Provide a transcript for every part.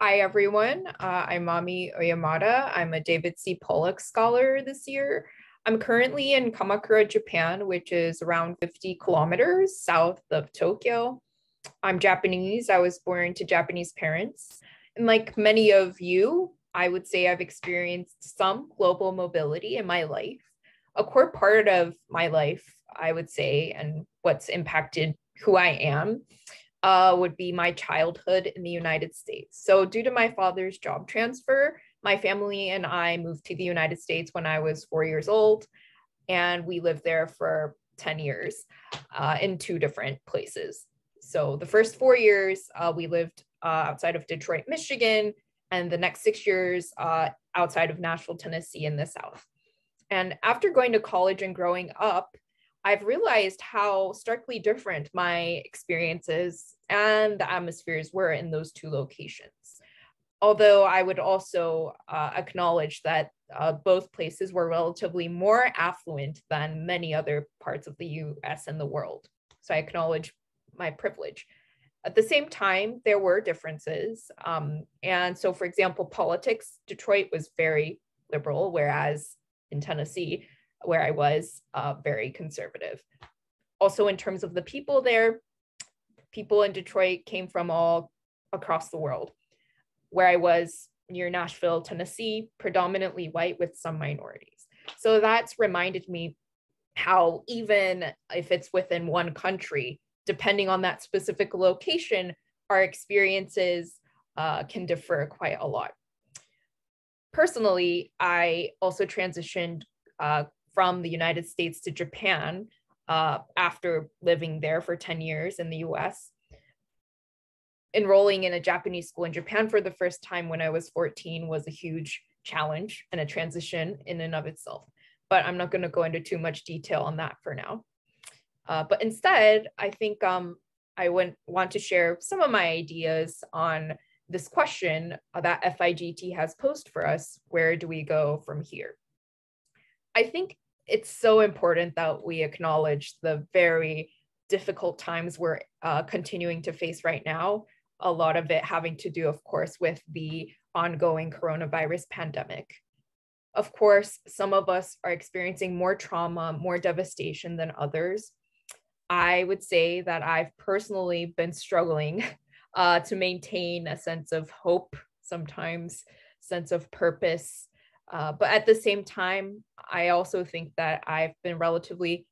Hi, everyone. I'm Mami Oyamada. I'm a David C. Pollock Scholar this year. I'm currently in Kamakura, Japan, which is around 50 kilometers south of Tokyo. I'm Japanese. I was born to Japanese parents. And like many of you, I would say I've experienced some global mobility in my life. A core part of my life, I would say, and what's impacted who I am would be my childhood in the United States. So due to my father's job transfer, my family and I moved to the United States when I was 4 years old, and we lived there for 10 years in two different places. So the first 4 years, we lived outside of Detroit, Michigan, and the next 6 years outside of Nashville, Tennessee in the South. And after going to college and growing up, I've realized how starkly different my experiences and the atmospheres were in those two locations. Although I would also acknowledge that both places were relatively more affluent than many other parts of the US and the world. So I acknowledge my privilege. At the same time, there were differences. And so, for example, politics, Detroit was very liberal, whereas in Tennessee, where I was, very conservative. Also, in terms of the people there, people in Detroit came from all across the world. Where I was near Nashville, Tennessee, predominantly white with some minorities. So that's reminded me how even if it's within one country, depending on that specific location, our experiences can differ quite a lot. Personally, I also transitioned from the United States to Japan after living there for 10 years in the US. Enrolling in a Japanese school in Japan for the first time when I was 14 was a huge challenge and a transition in and of itself. But I'm not going to go into too much detail on that for now. But instead, I think I want to share some of my ideas on this question that FIGT has posed for us. Where do we go from here? I think it's so important that we acknowledge the very difficult times we're continuing to face right now. A lot of it having to do, of course, with the ongoing coronavirus pandemic. Of course, some of us are experiencing more trauma, more devastation than others. I would say that I've personally been struggling to maintain a sense of hope, sometimes sense of purpose. But at the same time, I also think that I've been relatively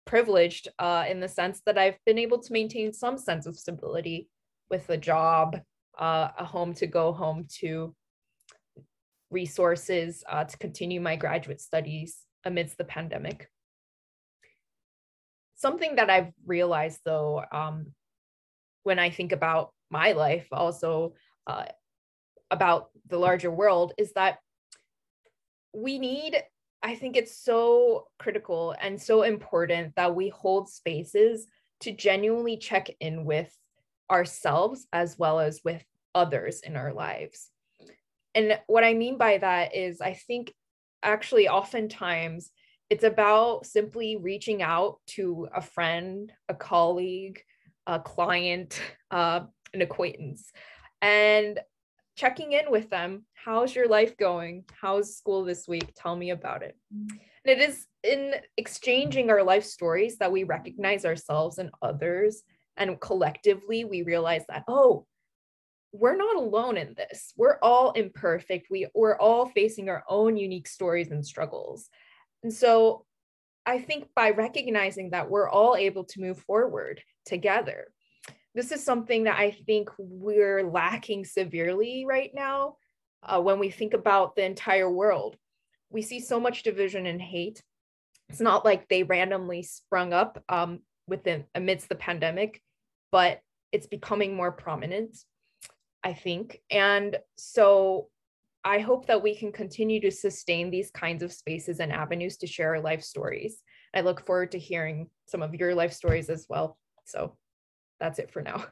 privileged in the sense that I've been able to maintain some sense of stability with a job, a home to go home to, resources to continue my graduate studies amidst the pandemic. Something that I've realized, though, when I think about my life, also about the larger world, is that I think it's so critical and so important that we hold spaces to genuinely check in with ourselves as well as with others in our lives. And what I mean by that is, I think actually oftentimes it's about simply reaching out to a friend, a colleague, a client, an acquaintance, and checking in with them. How's your life going? How's school this week? Tell me about it. And it is in exchanging our life stories that we recognize ourselves and others. And collectively, we realize that, oh, we're not alone in this. We're all imperfect. We're all facing our own unique stories and struggles. And so I think by recognizing that, we're all able to move forward together. This is something that I think we're lacking severely right now when we think about the entire world. We see so much division and hate. It's not like they randomly sprung up amidst the pandemic, but it's becoming more prominent, I think. And so I hope that we can continue to sustain these kinds of spaces and avenues to share our life stories. I look forward to hearing some of your life stories as well. So that's it for now.